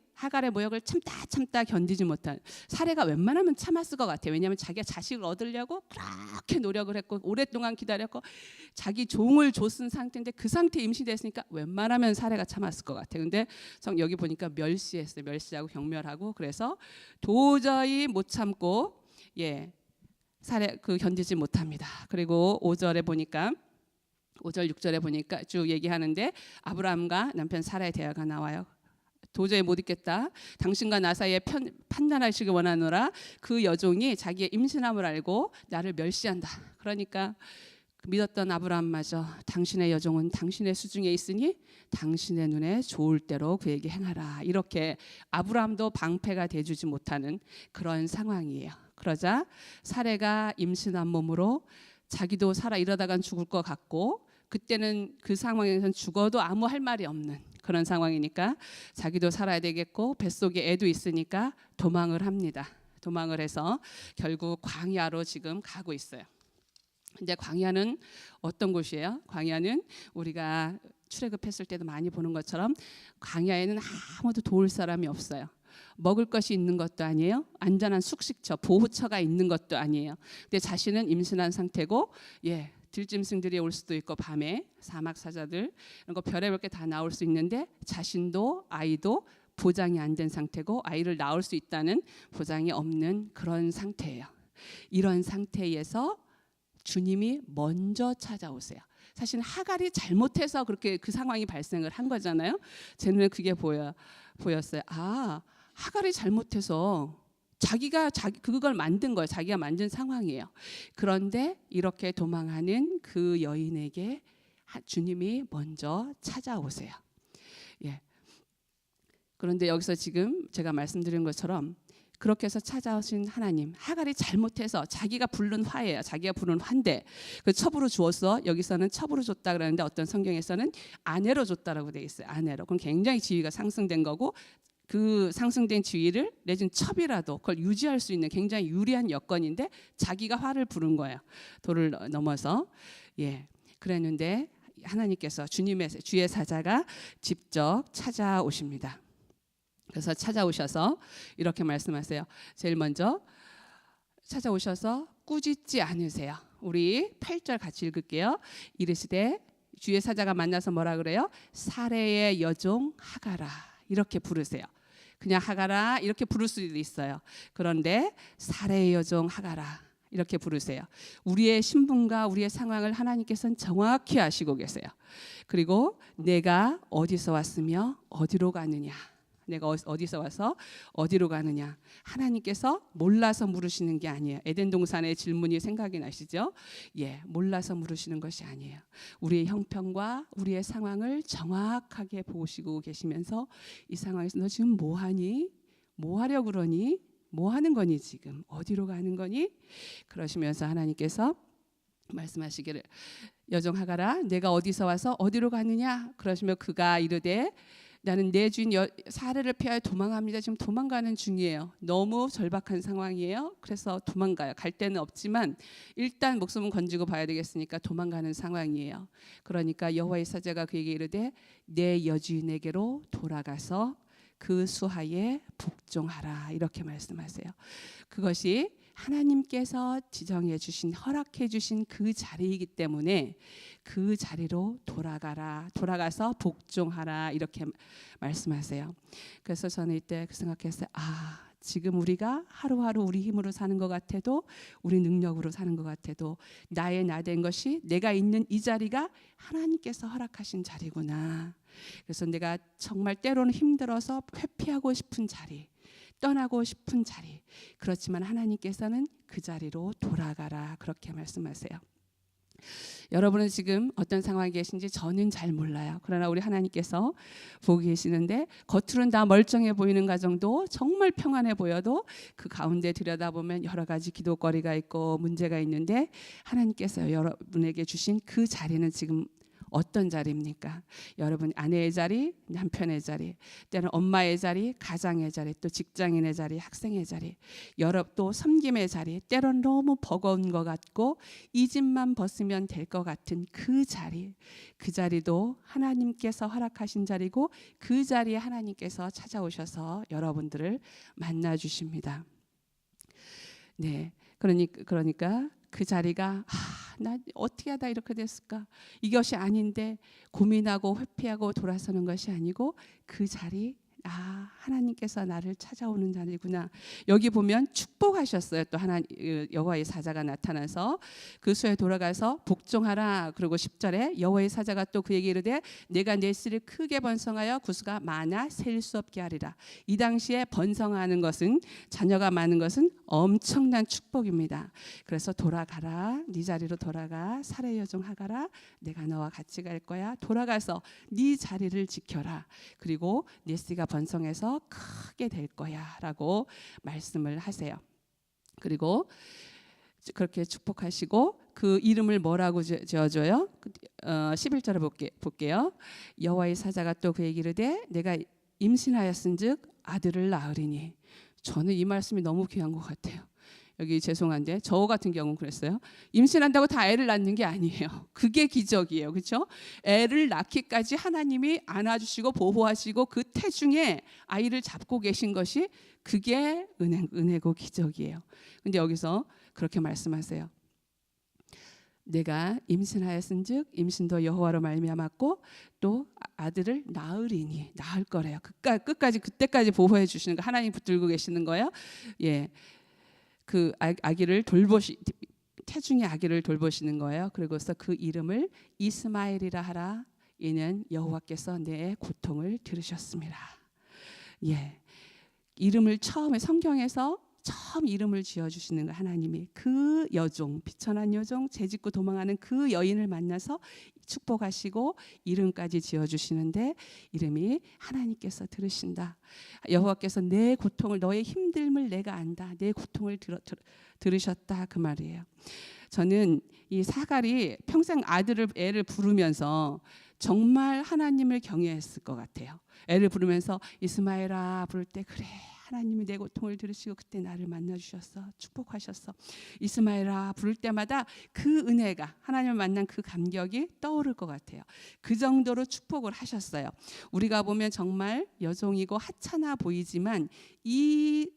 모욕을 참다 견디지 못한 사례가 웬만하면 참았을 것 같아요. 왜냐하면 자기가 자식을 얻으려고 그렇게 노력을 했고 오랫동안 기다렸고 자기 종을 줬은 상태인데 그 상태에 임신됐으니까 웬만하면 사례가 참았을 것 같아요. 근데 여기 보니까 멸시했어요. 멸시하고 경멸하고 그래서 도저히 못 참고 사례 견디지 못합니다. 그리고 5절 6절에 보니까 쭉 얘기하는데 아브라함과 남편 사라의 대화가 나와요. 도저히 못 있겠다. 당신과 나 사이에 판단하시기 원하노라. 그 여종이 자기의 임신함을 알고 나를 멸시한다. 그러니까 믿었던 아브라함마저 당신의 여종은 당신의 수중에 있으니 당신의 눈에 좋을 대로 그에게 행하라. 이렇게 아브라함도 방패가 돼주지 못하는 그런 상황이에요. 그러자 사레가 임신한 몸으로 자기도 살아 이러다간 죽을 것 같고 그때는 그 상황에서는 죽어도 아무 할 말이 없는 그런 상황이니까 자기도 살아야 되겠고 뱃속에 애도 있으니까 도망을 합니다. 도망을 해서 결국 광야로 지금 가고 있어요. 이제 광야는 어떤 곳이에요? 광야는 우리가 출애굽했을 때도 많이 보는 것처럼 광야에는 아무도 도울 사람이 없어요. 먹을 것이 있는 것도 아니에요. 안전한 숙식처, 보호처가 있는 것도 아니에요. 근데 자신은 임신한 상태고 들짐승들이 올 수도 있고 밤에 사막 사자들 이런 거 별의별 게 다 나올 수 있는데 자신도 아이도 보장이 안 된 상태고 아이를 낳을 수 있다는 보장이 없는 그런 상태예요. 이런 상태에서 주님이 먼저 찾아오세요. 사실 하갈이 잘못해서 그렇게 그 상황이 발생을 한 거잖아요. 제 눈에 그게 보였어요. 하갈이 잘못해서 그걸 만든 거예요. 자기가 만든 상황이에요. 그런데 이렇게 도망하는 그 여인에게 주님이 먼저 찾아오세요. 그런데 여기서 지금 제가 말씀드린 것처럼 그렇게 해서 찾아오신 하나님, 하갈이 잘못해서 자기가 부른 화예요. 자기가 부른 화인데 그 첩으로 주었어. 여기서는 첩으로 줬다 그러는데 어떤 성경에서는 아내로 줬다라고 돼 있어요. 아내로. 그럼 굉장히 지위가 상승된 거고 그 상승된 지위를 내준 첩이라도 그걸 유지할 수 있는 굉장히 유리한 여건인데 자기가 화를 부른 거예요. 도를 넘어서. 그랬는데 하나님께서 주의 사자가 직접 찾아오십니다. 그래서 찾아오셔서 이렇게 말씀하세요. 제일 먼저 찾아오셔서 꾸짖지 않으세요. 우리 8절 같이 읽을게요. 이르시되 주의 사자가 만나서 뭐라 그래요? 사레의 여종 하갈아 이렇게 부르세요. 그냥 하가라 이렇게 부를 수도 있어요. 그런데 사레의 여종 하가라 이렇게 부르세요. 우리의 신분과 우리의 상황을 하나님께서는 정확히 아시고 계세요. 그리고 내가 어디서 왔으며 어디로 가느냐, 내가 어디서 와서 어디로 가느냐, 하나님께서 몰라서 물으시는 게 아니에요. 에덴 동산의 질문이 생각이 나시죠? 예, 몰라서 물으시는 것이 아니에요. 우리의 형편과 우리의 상황을 정확하게 보시고 계시면서 이 상황에서 너 지금 뭐 하니? 뭐 하려고 그러니? 뭐 하는 거니 지금? 어디로 가는 거니? 그러시면서 하나님께서 말씀하시기를 여종 하가라 내가 어디서 와서 어디로 가느냐? 그러시면 그가 이르되 나는 내 주인 사례를 피하여 도망합니다. 지금 도망가는 중이에요. 너무 절박한 상황이에요. 그래서 도망가요. 갈 데는 없지만 일단 목숨은 건지고 봐야 되겠으니까 도망가는 상황이에요. 그러니까 여호와의 사자가 그에게 이르되 내 여주인에게로 돌아가서 그 수하에 복종하라 이렇게 말씀하세요. 그것이 하나님께서 지정해 주신 허락해 주신 그 자리이기 때문에 그 자리로 돌아가서 복종하라 이렇게 말씀하세요. 그래서 저는 이때 생각했어요. 지금 우리가 하루하루 우리 힘으로 사는 것 같아도 우리 능력으로 사는 것 같아도 나의 나 된 것이 내가 있는 이 자리가 하나님께서 허락하신 자리구나. 그래서 내가 정말 때로는 힘들어서 회피하고 싶은 자리, 떠나고 싶은 자리, 그렇지만 하나님께서는 그 자리로 돌아가라 그렇게 말씀하세요. 여러분은 지금 어떤 상황에 계신지 저는 잘 몰라요. 그러나 우리 하나님께서 보고 계시는데 겉으로는 다 멀쩡해 보이는 가정도 정말 평안해 보여도 그 가운데 들여다보면 여러 가지 기도거리가 있고 문제가 있는데 하나님께서 여러분에게 주신 그 자리는 지금 어떤 자리입니까? 여러분 아내의 자리, 남편의 자리, 때는 엄마의 자리, 가장의 자리, 또 직장인의 자리, 학생의 자리, 또 섬김의 자리, 때론 너무 버거운 것 같고 이 집만 벗으면 될 것 같은 그 자리, 그 자리도 하나님께서 허락하신 자리고 그 자리에 하나님께서 찾아오셔서 여러분들을 만나 주십니다. 네, 그러니까 그 자리가 나 어떻게 하다 이렇게 됐을까? 이것이 아닌데 고민하고 회피하고 돌아서는 것이 아니고 그 자리 하나님께서 나를 찾아오는 자리구나. 여기 보면 축복하셨어요. 또 여호와의 사자가 나타나서 그 수에 돌아가서 복종하라. 그리고 10절에 여호와의 사자가 또 그에게 이르되 내가 내 씨를 크게 번성하여 구수가 많아 셀 수 없게 하리라. 이 당시에 번성하는 것은 자녀가 많은 것은 엄청난 축복입니다. 그래서 돌아가라. 네 자리로 돌아가. 사레 여종 하가라. 내가 너와 같이 갈 거야. 돌아가서 네 자리를 지켜라. 그리고 네 씨가 번성해서 크게 될 거야라고 말씀을 하세요. 그리고 그렇게 축복하시고 그 이름을 뭐라고 지어줘요? 11절을 볼게요. 여호와의 사자가 또 그에게 이르되 내가 임신하였은즉 아들을 낳으리니. 저는 이 말씀이 너무 귀한 것 같아요. 여기 죄송한데 저 같은 경우는 그랬어요. 임신한다고 다 애를 낳는 게 아니에요. 그게 기적이에요. 그렇죠? 애를 낳기까지 하나님이 안아주시고 보호하시고 그 태중에 아이를 잡고 계신 것이 그게 은혜고 기적이에요. 근데 여기서 그렇게 말씀하세요. 내가 임신하였은즉 임신도 여호와로 말미암았고 또 아들을 낳으리니 낳을 거래요. 끝까지 그때까지 보호해 주시는 거 하나님 붙들고 계시는 거예요. 예. 그 아기를 태중의 아기를 돌보시는 거예요. 그리고서 그 이름을 이스마엘이라 하라. 이는 여호와께서 내 고통을 들으셨습니다. 예, 이름을 처음에 성경에서 처음 이름을 지어주시는 거 하나님이 그 여종 비천한 여종 죄짓고 도망하는 그 여인을 만나서 축복하시고 이름까지 지어주시는데 이름이 하나님께서 들으신다. 여호와께서 내 고통을 너의 힘듦을 내가 안다. 내 고통을 들으셨다 그 말이에요. 저는 이 사갈이 평생 애를 부르면서 정말 하나님을 경외했을 것 같아요. 애를 부르면서 이스마엘아 부를 때 그래 하나님이 내 고통을 들으시고 그때 나를 만나주셨어. 축복하셨어. 이스마엘아 부를 때마다 그 은혜가 하나님을 만난 그 감격이 떠오를 것 같아요. 그 정도로 축복을 하셨어요. 우리가 보면 정말 여종이고 하찮아 보이지만 이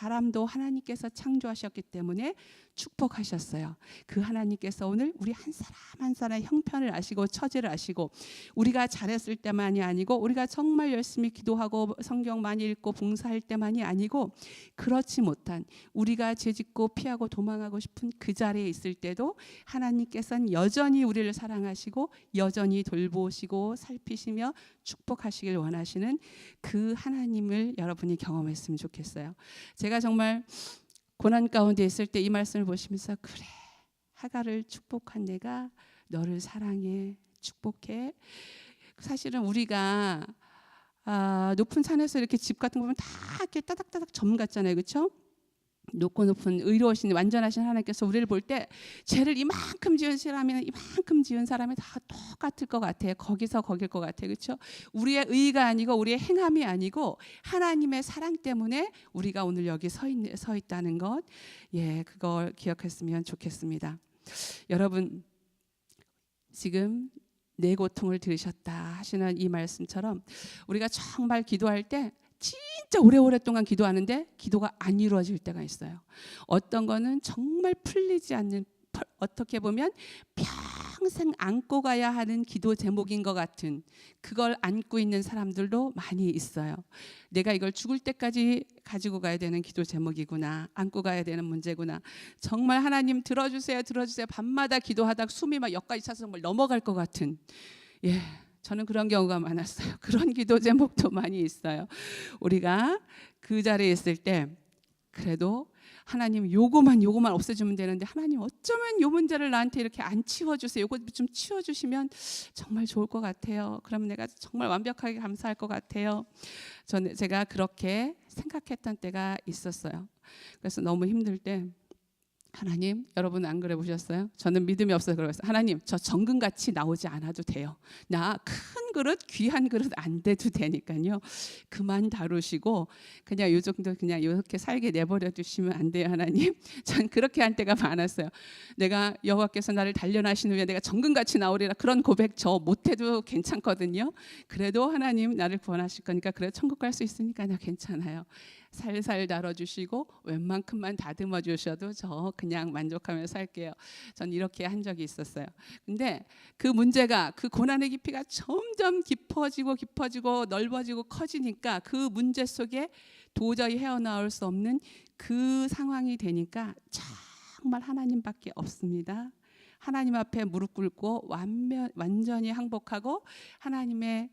사람도 하나님께서 창조하셨기 때문에 축복하셨어요. 그 하나님께서 오늘 우리 한 사람 한 사람의 형편을 아시고 처지를 아시고 우리가 잘했을 때만이 아니고 우리가 정말 열심히 기도하고 성경 많이 읽고 봉사할 때만이 아니고 그렇지 못한 우리가 죄짓고 피하고 도망하고 싶은 그 자리에 있을 때도 하나님께서는 여전히 우리를 사랑하시고 여전히 돌보시고 살피시며 축복하시길 원하시는 그 하나님을 여러분이 경험했으면 좋겠어요. 제가 정말 고난 가운데 있을 때 이 말씀을 보시면서 그래 하갈을 축복한 내가 너를 사랑해 축복해. 사실은 우리가 높은 산에서 이렇게 집 같은 거 보면 다 이렇게 따닥따닥 점 같잖아요, 그렇죠? 높고 높은 의로우신 완전하신 하나님께서 우리를 볼 때 죄를 이만큼 지은 사람이나 이만큼 지은 사람이 다 똑같을 것 같아요. 거기서 거길 것 같아요, 그렇죠? 우리의 의가 아니고 우리의 행함이 아니고 하나님의 사랑 때문에 우리가 오늘 여기 서 있다는 것, 그걸 기억했으면 좋겠습니다. 여러분 지금 내 고통을 들으셨다 하시는 이 말씀처럼 우리가 정말 기도할 때 진짜 오래오랫동안 기도하는데 기도가 안 이루어질 때가 있어요. 어떤 거는 정말 풀리지 않는, 어떻게 보면 평생 안고 가야 하는 기도 제목인 것 같은 그걸 안고 있는 사람들도 많이 있어요. 내가 이걸 죽을 때까지 가지고 가야 되는 기도 제목이구나, 안고 가야 되는 문제구나. 정말 하나님 들어주세요 들어주세요 밤마다 기도하다 숨이 막 여기까지 차서 정말 넘어갈 것 같은, 저는 그런 경우가 많았어요. 그런 기도 제목도 많이 있어요. 우리가 그 자리에 있을 때 그래도 하나님 요거만 없애주면 되는데 하나님 어쩌면 요 문제를 나한테 이렇게 안 치워주세요. 요거 좀 치워주시면 정말 좋을 것 같아요. 그러면 내가 정말 완벽하게 감사할 것 같아요. 제가 그렇게 생각했던 때가 있었어요. 그래서 너무 힘들 때 하나님, 여러분 안 그래 보셨어요? 저는 믿음이 없어서 그랬어요. 하나님, 저 정금같이 나오지 않아도 돼요. 나 큰 그릇, 귀한 그릇 안 돼도 되니까요. 그만 다루시고 그냥 요 정도 그냥 이렇게 살게 내버려 두시면 안 돼요, 하나님. 전 그렇게 한 때가 많았어요. 내가 여호와께서 나를 단련하신 후에 내가 정금같이 나오리라 그런 고백 저 못해도 괜찮거든요. 그래도 하나님 나를 구원하실 거니까 그래 천국 갈 수 있으니까 나 괜찮아요. 살살 다뤄주시고 웬만큼만 다듬어 주셔도 저 그냥 만족하며 살게요. 전 이렇게 한 적이 있었어요. 근데 그 문제가, 그 고난의 깊이가 점점 깊어지고 넓어지고 커지니까 그 문제 속에 도저히 헤어나올 수 없는 그 상황이 되니까 정말 하나님밖에 없습니다. 하나님 앞에 무릎 꿇고 완전히 항복하고 하나님의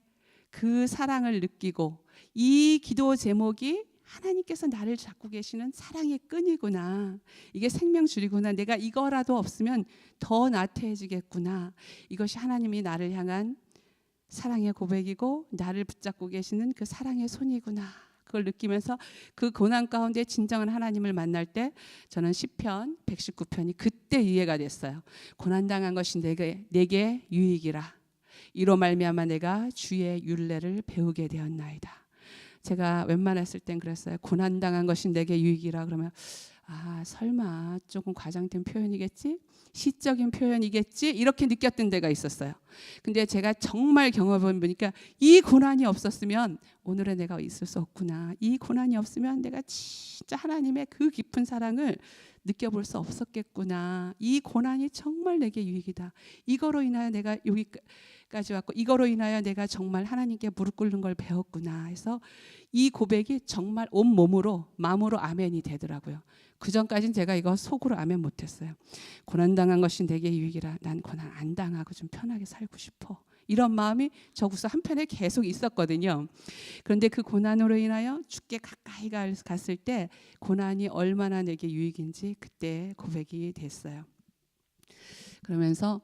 그 사랑을 느끼고, 이 기도 제목이 하나님께서 나를 잡고 계시는 사랑의 끈이구나, 이게 생명줄이구나, 내가 이거라도 없으면 더 나태해지겠구나, 이것이 하나님이 나를 향한 사랑의 고백이고 나를 붙잡고 계시는 그 사랑의 손이구나, 그걸 느끼면서 그 고난 가운데 진정한 하나님을 만날 때 저는 시편 119편이 그때 이해가 됐어요. 고난당한 것이 내게 유익이라, 이로 말미암아 내가 주의 율례를 배우게 되었나이다. 제가 웬만했을 땐 그랬어요. 고난당한 것이 내게 유익이라 그러면 설마 조금 과장된 표현이겠지? 시적인 표현이겠지? 이렇게 느꼈던 데가 있었어요. 근데 제가 정말 경험해 보니까 이 고난이 없었으면 오늘의 내가 있을 수 없구나. 이 고난이 없으면 내가 진짜 하나님의 그 깊은 사랑을 느껴볼 수 없었겠구나. 이 고난이 정말 내게 유익이다. 이거로 인하여 내가 여기까지 왔고, 이거로 인하여 내가 정말 하나님께 무릎 꿇는 걸 배웠구나 해서 이 고백이 정말 온 몸으로 마음으로 아멘이 되더라고요. 그 전까지는 제가 이거 속으로 아멘 못했어요. 고난당한 것이 내게 유익이라, 난 고난 안 당하고 좀 편하게 살고 싶어, 이런 마음이 저구서 한편에 계속 있었거든요. 그런데 그 고난으로 인하여 주께 가까이 갔을 때 고난이 얼마나 내게 유익인지 그때 고백이 됐어요. 그러면서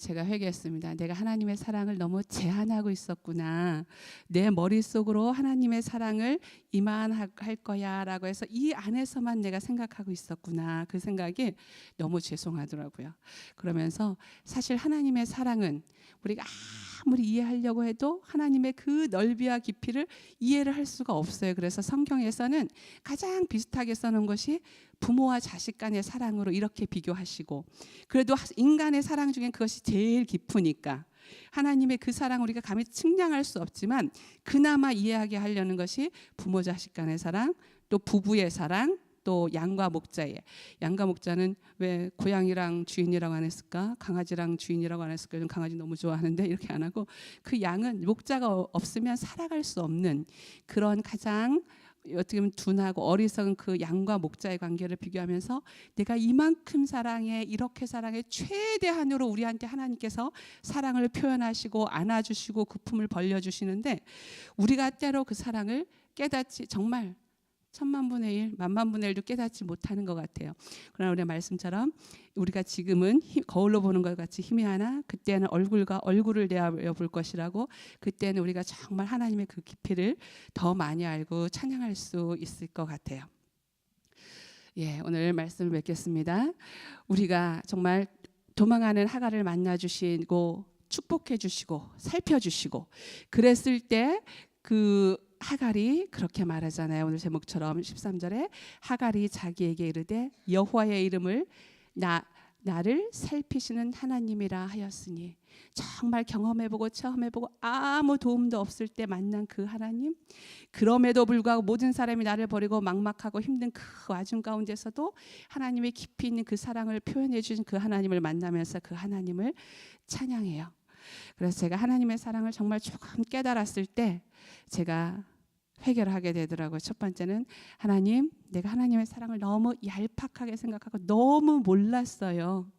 제가 회개했습니다. 내가 하나님의 사랑을 너무 제한하고 있었구나. 내 머릿속으로 하나님의 사랑을 이만할 거야 라고 해서 이 안에서만 내가 생각하고 있었구나. 그 생각이 너무 죄송하더라고요. 그러면서 사실 하나님의 사랑은 우리가 아무리 이해하려고 해도 하나님의 그 넓이와 깊이를 이해를 할 수가 없어요. 그래서 성경에서는 가장 비슷하게 써놓은 것이 부모와 자식 간의 사랑으로 이렇게 비교하시고, 그래도 인간의 사랑 중엔 그것이 제일 깊으니까 하나님의 그 사랑 우리가 감히 측량할 수 없지만 그나마 이해하게 하려는 것이 부모 자식 간의 사랑, 또 부부의 사랑, 또 양과 목자의. 양과 목자는 왜 고양이랑 주인이라고 안 했을까? 강아지랑 주인이라고 안 했을까? 저는 강아지 너무 좋아하는데 이렇게 안 하고, 그 양은 목자가 없으면 살아갈 수 없는 그런 가장 어떻게 보면 둔하고 어리석은 그 양과 목자의 관계를 비교하면서 내가 이만큼 사랑해, 이렇게 사랑해, 최대한으로 우리한테 하나님께서 사랑을 표현하시고 안아주시고 그 품을 벌려주시는데, 우리가 때로 그 사랑을 깨닫지, 정말 천만분의 일, 만만분의 일도 깨닫지 못하는 것 같아요. 그러나 우리의 말씀처럼 우리가 지금은 거울로 보는 것 같이 희미하나 그때는 얼굴과 얼굴을 대하여 볼 것이라고, 그때는 우리가 정말 하나님의 그 깊이를 더 많이 알고 찬양할 수 있을 것 같아요. 예, 오늘 말씀을 맺겠습니다. 우리가 정말 도망하는 하갈을 만나 주시고 축복해 주시고 살펴 주시고 그랬을 때 그 하갈이 그렇게 말하잖아요. 오늘 제목처럼 13절에 하갈이 자기에게 이르되 여호와의 이름을 나를 살피시는 하나님이라 하였으니, 정말 경험해보고 체험해보고 아무 도움도 없을 때 만난 그 하나님, 그럼에도 불구하고 모든 사람이 나를 버리고 막막하고 힘든 그 와중 가운데서도 하나님의 깊이 있는 그 사랑을 표현해 주신 그 하나님을 만나면서 그 하나님을 찬양해요. 그래서 제가 하나님의 사랑을 정말 조금 깨달았을 때 제가 회개를 하게 되더라고요. 첫 번째는 하나님, 내가 하나님의 사랑을 너무 얄팍하게 생각하고 너무 몰랐어요.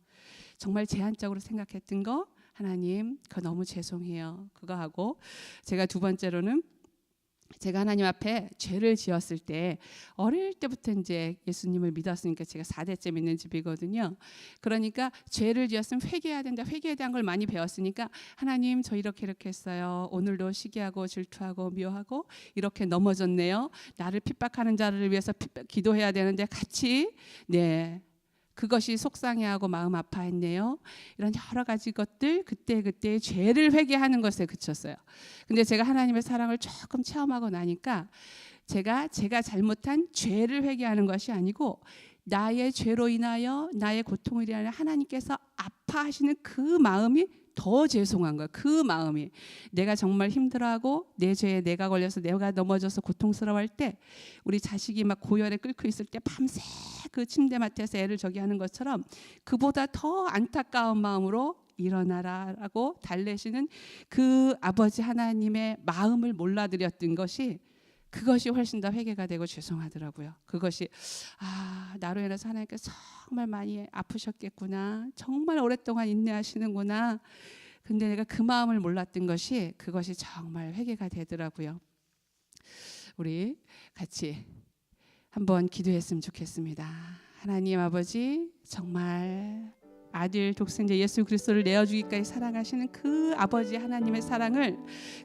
정말 제한적으로 생각했던 거, 하나님 그거 너무 죄송해요. 그거 하고, 제가 두 번째로는 제가 하나님 앞에 죄를 지었을 때, 어릴 때부터 이제 예수님을 믿었으니까 제가 4대째 믿는 집이거든요. 그러니까 죄를 지었으면 회개해야 된다, 회개에 대한 걸 많이 배웠으니까 하나님 저 이렇게 했어요. 오늘도 시기하고 질투하고 미워하고 이렇게 넘어졌네요. 나를 핍박하는 자를 위해서 기도해야 되는데 같이 그것이 속상해하고 마음 아파했네요. 이런 여러 가지 것들, 그때 죄를 회개하는 것에 그쳤어요. 근데 제가 하나님의 사랑을 조금 체험하고 나니까 제가 잘못한 죄를 회개하는 것이 아니고 나의 죄로 인하여 나의 고통을 인하여 하나님께서 아파하시는 그 마음이 더 죄송한 거야. 그 마음이, 내가 정말 힘들어하고 내 죄에 내가 걸려서 내가 넘어져서 고통스러워할 때, 우리 자식이 막 고열에 끓고 있을 때 밤새 그 침대맡에서 애를 저기 하는 것처럼 그보다 더 안타까운 마음으로 일어나라라고 달래시는 그 아버지 하나님의 마음을 몰라드렸던 것이, 그것이 훨씬 더 회개가 되고 죄송하더라고요. 그것이 나로 인해서 하나님께서 정말 많이 아프셨겠구나, 정말 오랫동안 인내하시는구나. 근데 내가 그 마음을 몰랐던 것이, 그것이 정말 회개가 되더라고요. 우리 같이 한번 기도했으면 좋겠습니다. 하나님 아버지, 정말 아들 독생자 예수 그리스도를 내어주기까지 사랑하시는 그 아버지 하나님의 사랑을,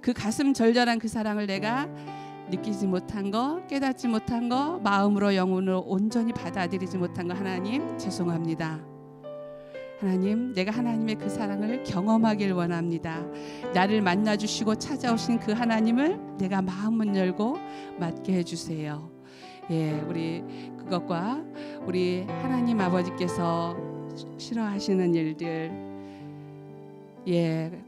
그 가슴 절절한 그 사랑을 내가 느끼지 못한 거, 깨닫지 못한 거, 마음으로 영혼으로 온전히 받아들이지 못한 거 하나님 죄송합니다. 하나님, 내가 하나님의 그 사랑을 경험하길 원합니다. 나를 만나주시고 찾아오신 그 하나님을 내가 마음문 열고 맞게 해주세요. 예, 우리 그것과 우리 하나님 아버지께서 싫어하시는 일들,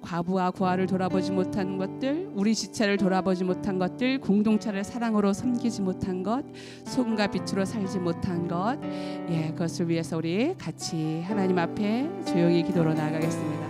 과부와 고아를 돌아보지 못한 것들, 우리 지체를 돌아보지 못한 것들, 공동체를 사랑으로 섬기지 못한 것, 소금과 빛으로 살지 못한 것, 그것을 위해서 우리 같이 하나님 앞에 조용히 기도로 나아가겠습니다.